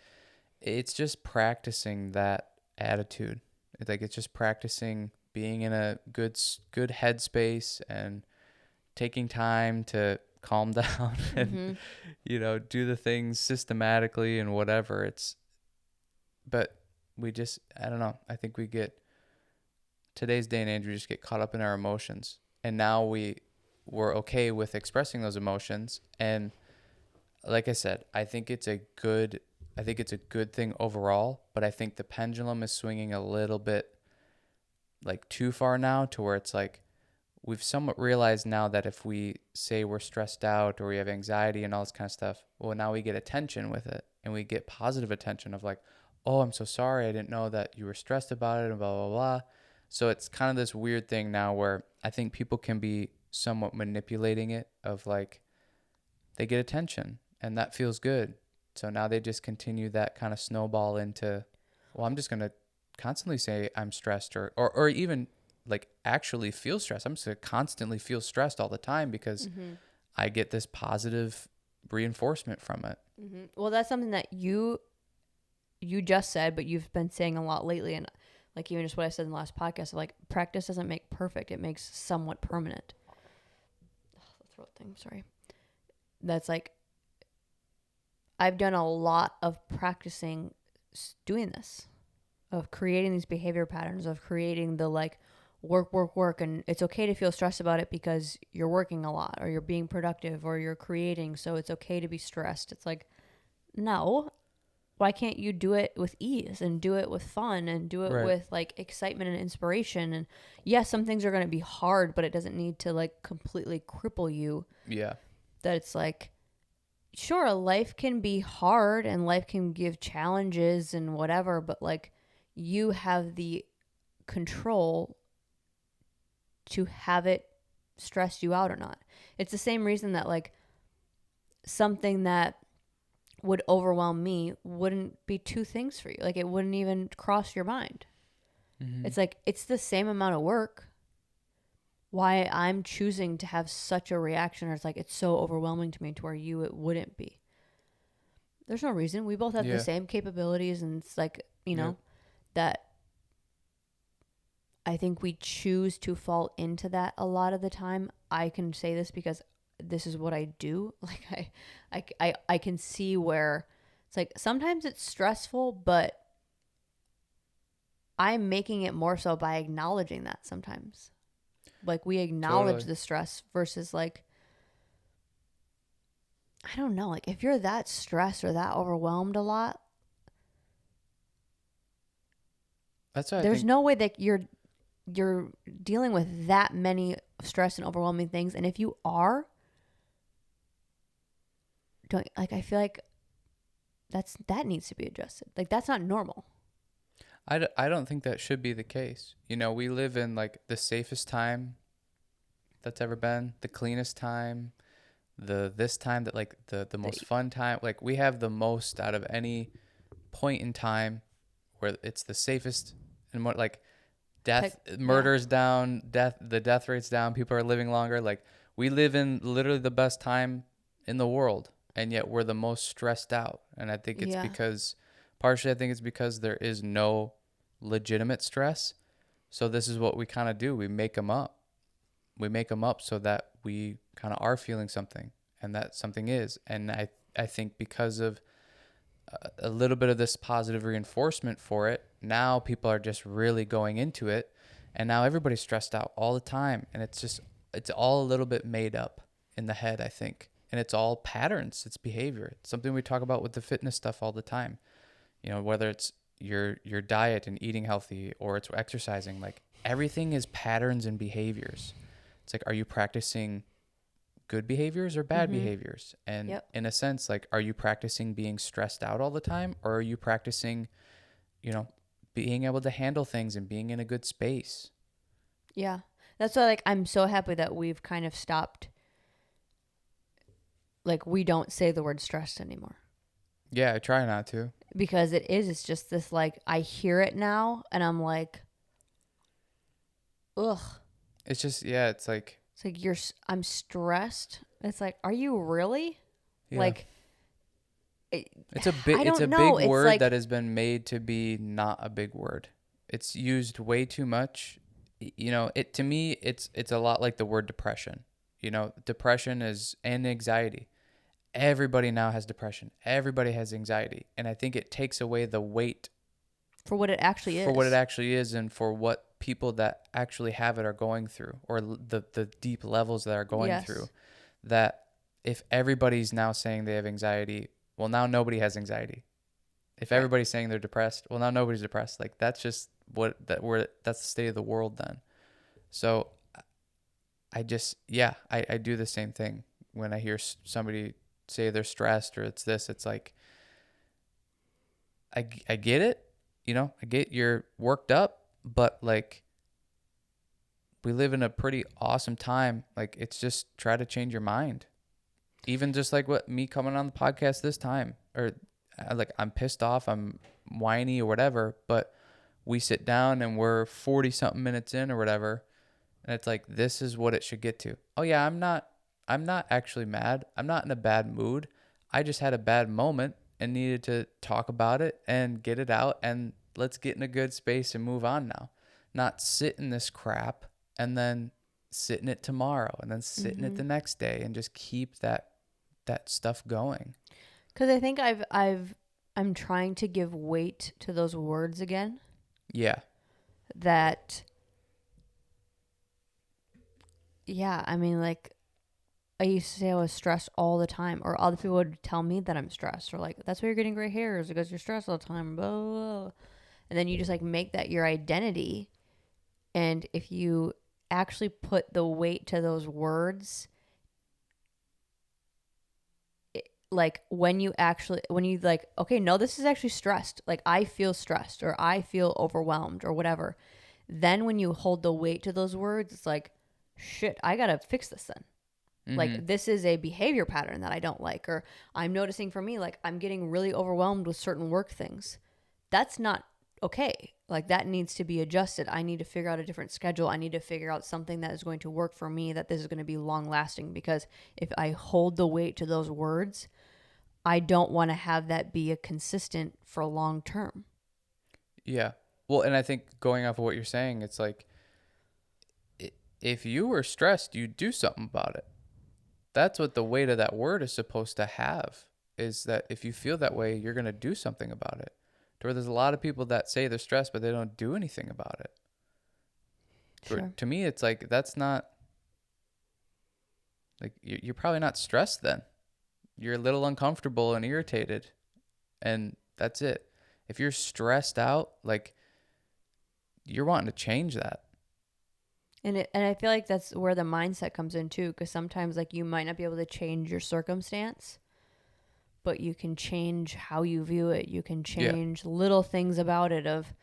it's just practicing that attitude. It's just practicing being in a good headspace and taking time to calm down and do the things systematically and whatever. But we just, I don't know, I think we get, today's day and age, we just get caught up in our emotions, and now we're okay with expressing those emotions. And like I said, I think it's a good thing overall, but I think the pendulum is swinging a little bit like too far now, to where it's like, we've somewhat realized now that if we say we're stressed out or we have anxiety and all this kind of stuff, well, now we get attention with it, and we get positive attention of like, oh, I'm so sorry, I didn't know that you were stressed about it, and blah, blah, blah. So it's kind of this weird thing now where I think people can be somewhat manipulating it, of like, they get attention and that feels good. So now they just continue that kind of snowball into, well, I'm just going to constantly say I'm stressed, or even like actually feel stressed. I'm just going to constantly feel stressed all the time because I get this positive reinforcement from it. Well, that's something that you just said, but you've been saying a lot lately. And like even just what I said in the last podcast, like practice doesn't make perfect. It makes somewhat permanent. The throat thing, sorry. That's like, I've done a lot of practicing doing this, of creating these behavior patterns, of creating the like work. And it's okay to feel stressed about it because you're working a lot or you're being productive or you're creating. So it's okay to be stressed. It's like, no, why can't you do it with ease and do it with fun and do it Right. with like excitement and inspiration? And yes, some things are going to be hard, but it doesn't need to like completely cripple you. Yeah. That it's like, sure, life can be hard and life can give challenges and whatever, but like you have the control to have it stress you out or not. It's the same reason that like something that would overwhelm me wouldn't be two things for you. Like it wouldn't even cross your mind. Mm-hmm. It's like it's the same amount of work. Why I'm choosing to have such a reaction, or it's like it's so overwhelming to me to where you it wouldn't be. There's no reason. We both have the Yeah. same capabilities, and it's like, you know, Yep. that I think we choose to fall into that a lot of the time. I can say this because this is what I do. Like I can see where it's like sometimes it's stressful, but I'm making it more so by acknowledging that sometimes. Like we acknowledge Totally. the stress versus like, I don't know, like if you're that stressed or that overwhelmed a lot, That's what I there's think. no way that you're dealing with that many stress and overwhelming things. And if you are, don't like I feel like that needs to be adjusted. Like that's not normal. I don't think that should be the case. You know, we live in like the safest time that's ever been, the cleanest time, this time that like the most fun time. Like we have the most out of any point in time where it's the safest and more like murders down, the death rate's down, people are living longer. Like we live in literally the best time in the world, and yet we're the most stressed out. And I think it's Yeah. because partially I think it's because there is no legitimate stress. So this is what we kind of do. We make them up. We make them up so that we kind of are feeling something, and that something is. And I think because of a little bit of this positive reinforcement for it, now people are just really going into it, and now everybody's stressed out all the time, and it's all a little bit made up in the head, I think. And it's all patterns, it's behavior. It's something we talk about with the fitness stuff all the time. You know, whether it's your diet and eating healthy or it's exercising, like everything is patterns and behaviors. It's like, are you practicing good behaviors or bad behaviors? And Yep. in a sense, like, are you practicing being stressed out all the time, or are you practicing, you know, being able to handle things and being in a good space? Yeah. That's why like I'm so happy that we've kind of stopped, like we don't say the word stressed anymore. Yeah, I try not to. Because it's just this like I hear it now and I'm like, ugh. It's just, yeah, it's like, It's like I'm stressed. It's like, are you really? yeah, Like it, I it's a don't big know. It's word that like has been made to be not a big word. It's used way too much. You know, it to me, it's a lot like the word depression. You know, depression is and anxiety. Everybody now has depression. Everybody has anxiety, and I think it takes away the weight for what it actually for what it is. actually is, and for what people that actually have it are going through, or the deep levels that are going through. Yes. That if everybody's now saying they have anxiety, well, now nobody has anxiety. If Right. everybody's saying they're depressed, well, now nobody's depressed. Like that's just that's the state of the world then. So I just, yeah, I do the same thing when I hear somebody say they're stressed or it's this. It's like I get it, you know, I get you're worked up, but like we live in a pretty awesome time. Like it's just try to change your mind. Even just like what me coming on the podcast this time, or like I'm pissed off, I'm whiny or whatever, but we sit down and we're 40 something minutes in or whatever, and it's like this is what it should get to. Oh yeah, I'm not actually mad. I'm not in a bad mood. I just had a bad moment and needed to talk about it and get it out, and let's get in a good space and move on now. Not sit in this crap and then sit in it tomorrow and then sit in it the next day and just keep that stuff going. Because I think I'm trying to give weight to those words again. Yeah. That, yeah, I mean, like I used to say I was stressed all the time, or other people would tell me that I'm stressed, or like, that's why you're getting gray hairs because you're stressed all the time, blah, blah, blah. And then you just like make that your identity. And if you actually put the weight to those words, like when you like, okay, no, this is actually stressed. Like I feel stressed or I feel overwhelmed or whatever. Then when you hold the weight to those words, it's like, shit, I got to fix this then. Like this is a behavior pattern that I don't like, or I'm noticing for me, like I'm getting really overwhelmed with certain work things. That's not okay. Like that needs to be adjusted. I need to figure out a different schedule. I need to figure out something that is going to work for me, that this is going to be long lasting, because if I hold the weight to those words, I don't want to have that be a consistent for long term. Yeah. Well, and I think going off of what you're saying, it's like if you were stressed, you'd do something about it. That's what the weight of that word is supposed to have, is that if you feel that way, you're going to do something about it. To where there's a lot of people that say they're stressed, but they don't do anything about it. Sure. To me, it's like, that's not, like, you're probably not stressed then. You're a little uncomfortable and irritated, and that's it. If you're stressed out, like, you're wanting to change that. And I feel like that's where the mindset comes in too, because sometimes like you might not be able to change your circumstance, but you can change how you view it. You can change little things about it. Of,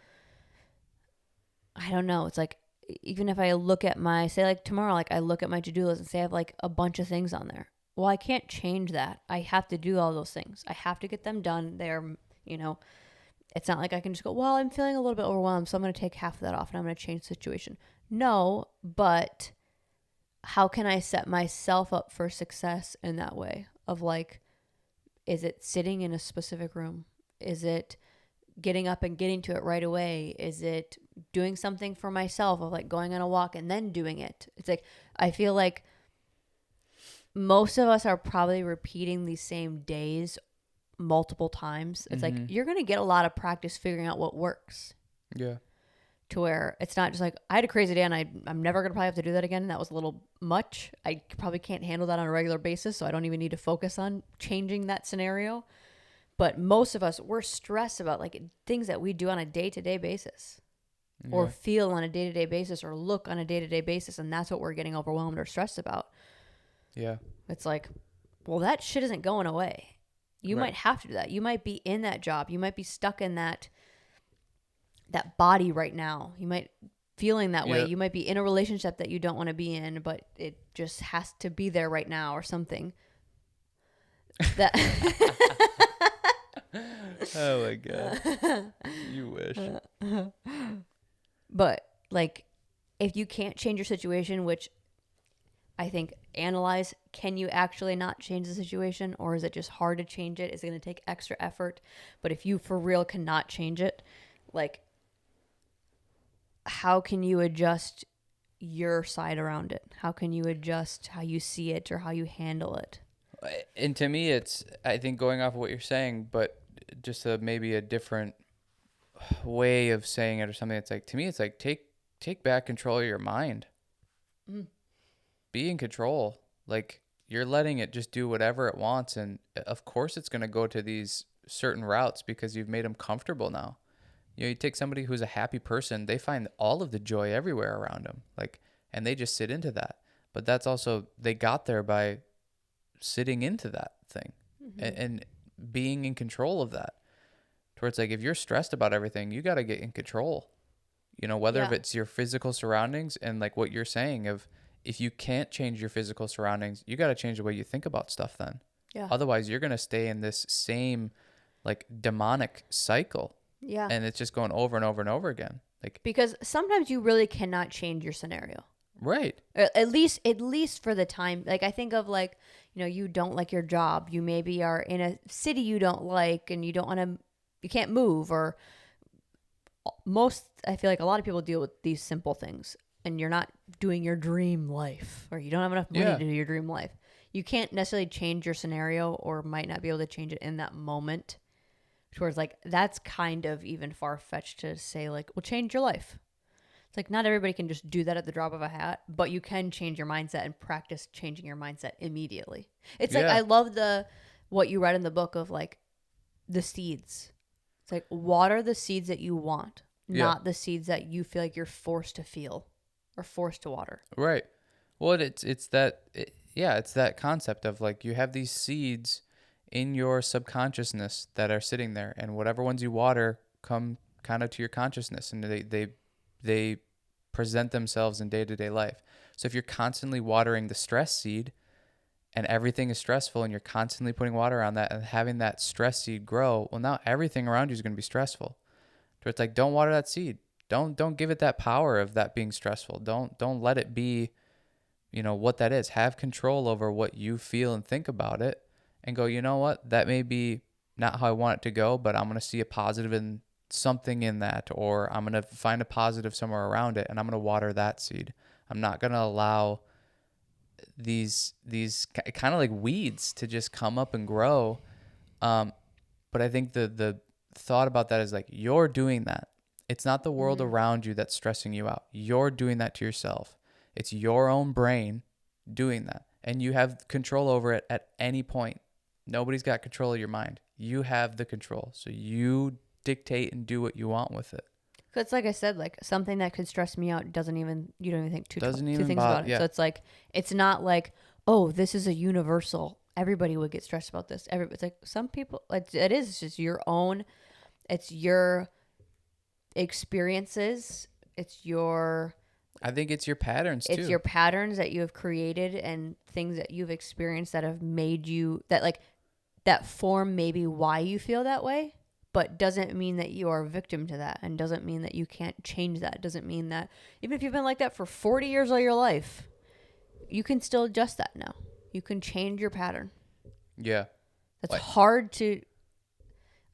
I don't know. It's like, even if I look at say like tomorrow, like I look at my to-do list and say I have like a bunch of things on there. Well, I can't change that. I have to do all those things. I have to get them done. It's not like I can just go, well, I'm feeling a little bit overwhelmed, so I'm going to take half of that off and I'm going to change the situation. No, but how can I set myself up for success in that way? Of like, is it sitting in a specific room? Is it getting up and getting to it right away? Is it doing something for myself, of like going on a walk and then doing it? It's like, I feel like most of us are probably repeating these same days multiple times. It's like, you're going to get a lot of practice figuring out what works. Yeah. To where it's not just like, I had a crazy day and I'm never going to probably have to do that again. That was a little much. I probably can't handle that on a regular basis, so I don't even need to focus on changing that scenario. But most of us, we're stressed about like things that we do on a day-to-day basis, or feel on a day-to-day basis, or look on a day-to-day basis. And that's what we're getting overwhelmed or stressed about. Yeah. It's like, well, that shit isn't going away. You might have to do that. You might be in that job. You might be stuck in that body right now. You might feeling that way. You might be in a relationship that you don't want to be in, but it just has to be there right now, or something. That Oh my God. You wish. But like, if you can't change your situation, which I think, analyze, can you actually not change the situation, or is it just hard to change it? Is it going to take extra effort? But if you for real cannot change it, like, how can you adjust your side around it? How can you adjust how you see it or how you handle it? And to me, it's, I think, going off of what you're saying, but just maybe a different way of saying it or something. It's like, to me, it's like, take back control of your mind. Be in control. Like, you're letting it just do whatever it wants. And of course it's going to go to these certain routes because you've made them comfortable now. You take somebody who's a happy person, they find all of the joy everywhere around them. Like, and they just sit into that. But that's also, they got there by sitting into that thing and being in control of that. To where it's like, if you're stressed about everything, you got to get in control. Whether if it's your physical surroundings, and like what you're saying, if you can't change your physical surroundings, you got to change the way you think about stuff then. Yeah. Otherwise, you're going to stay in this same like demonic cycle. Yeah. And it's just going over and over and over again. Like, because sometimes you really cannot change your scenario. Right. At least for the time. Like, I think of like, you don't like your job. You maybe are in a city you don't like, and you can't move, or I feel like a lot of people deal with these simple things, and you're not doing your dream life, or you don't have enough money to do your dream life. You can't necessarily change your scenario, or might not be able to change it in that moment. Towards like, that's kind of even far-fetched to say like, well, change your life. It's like not everybody can just do that at the drop of a hat, but you can change your mindset and practice changing your mindset immediately. It's like I love what you read in the book of like the seeds. It's like water the seeds that you want, not the seeds that you feel like you're forced to feel or forced to water. Right. Well, it's that concept of like you have these seeds in your subconsciousness that are sitting there, and whatever ones you water come kind of to your consciousness, and they present themselves in day-to-day life. So if you're constantly watering the stress seed and everything is stressful and you're constantly putting water on that and having that stress seed grow, well, now everything around you is going to be stressful. So it's like, don't water that seed. Don't give it that power of that being stressful. Don't let it be, what that is. Have control over what you feel and think about it and go, you know what? That may be not how I want it to go, but I'm going to see a positive in something in that, or I'm going to find a positive somewhere around it and I'm going to water that seed. I'm not going to allow these kind of like weeds to just come up and grow. But I think the thought about that is like, you're doing that. It's not the world around you that's stressing you out. You're doing that to yourself. It's your own brain doing that. And you have control over it at any point. Nobody's got control of your mind. You have the control. So you dictate and do what you want with it. Because like I said, like something that could stress me out you don't even think two things bother, about it. Yeah. So it's like, it's not like, oh, this is a universal. Everybody would get stressed about this. It's like some people, like it is it's just your own, it's your experiences. I think it's your patterns too. It's your patterns that you have created and things that you've experienced that have made you, that form maybe why you feel that way. But doesn't mean that you are a victim to that, and doesn't mean that you can't change that. Doesn't mean that even if you've been like that for 40 years of your life, you can still adjust that now. You can change your pattern. Yeah. That's hard to...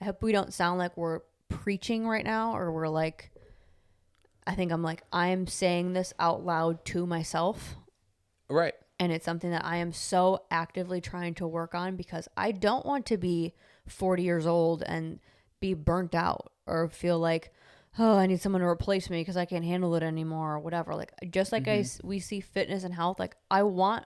I hope we don't sound like we're preaching right now, or we're like... I think I'm saying this out loud to myself. Right. And it's something that I am so actively trying to work on, because I don't want to be 40 years old and be burnt out or feel like, oh, I need someone to replace me because I can't handle it anymore or whatever. Like, just like we see fitness and health, like I want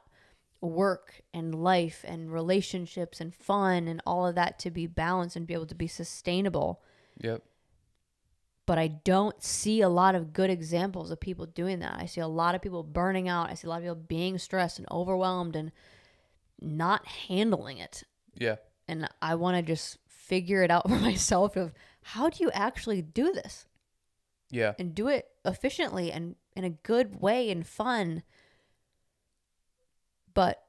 work and life and relationships and fun and all of that to be balanced and be able to be sustainable. Yep. But I don't see a lot of good examples of people doing that. I see a lot of people burning out. I see a lot of people being stressed and overwhelmed and not handling it. Yeah. And I want to just figure it out for myself of how do you actually do this? Yeah. And do it efficiently and in a good way and fun. But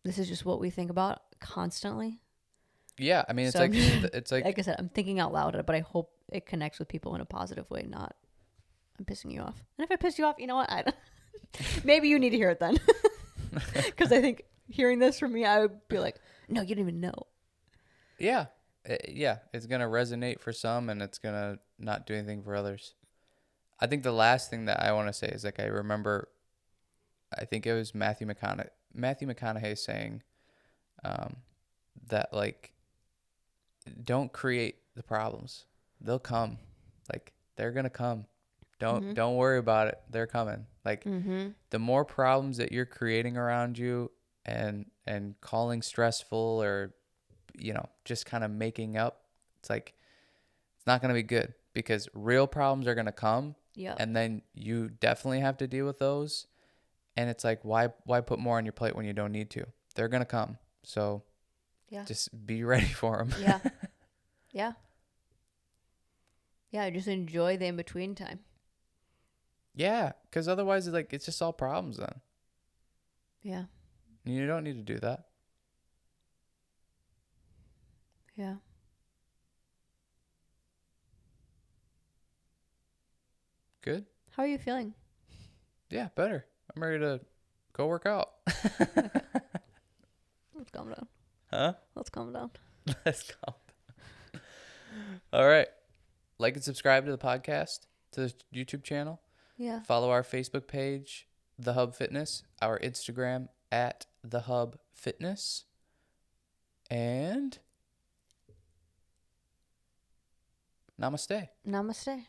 this is just what we think about constantly. Yeah. I mean, it's like I said, I'm thinking out loud, but I hope it connects with people in a positive way, not I'm pissing you off. And if I piss you off, you know what? Maybe you need to hear it then. Because I think hearing this from me, I would be like, no, you don't even know. Yeah. Yeah. It's going to resonate for some and it's going to not do anything for others. I think the last thing that I want to say is like, I remember, I think it was Matthew McConaughey saying that like, don't create the problems. They'll come. Like, they're going to come. Don't worry about it. They're coming. Like, the more problems that you're creating around you and calling stressful or, just kind of making up, it's like, it's not going to be good, because real problems are going to come. Yeah. And then you definitely have to deal with those. And it's like, why put more on your plate when you don't need to? They're going to come. So just be ready for them. Yeah. Yeah. Yeah. Just enjoy the in-between time. Yeah. Because otherwise, it's just all problems then. Yeah. You don't need to do that. Yeah. Good. How are you feeling? Yeah, better. I'm ready to go work out. Okay. Let's calm down. Huh? Let's calm down. Let's calm down. All right. Like and subscribe to the podcast, to the YouTube channel. Yeah. Follow our Facebook page, The Hub Fitness, our Instagram at The Hub Fitness. And namaste. Namaste.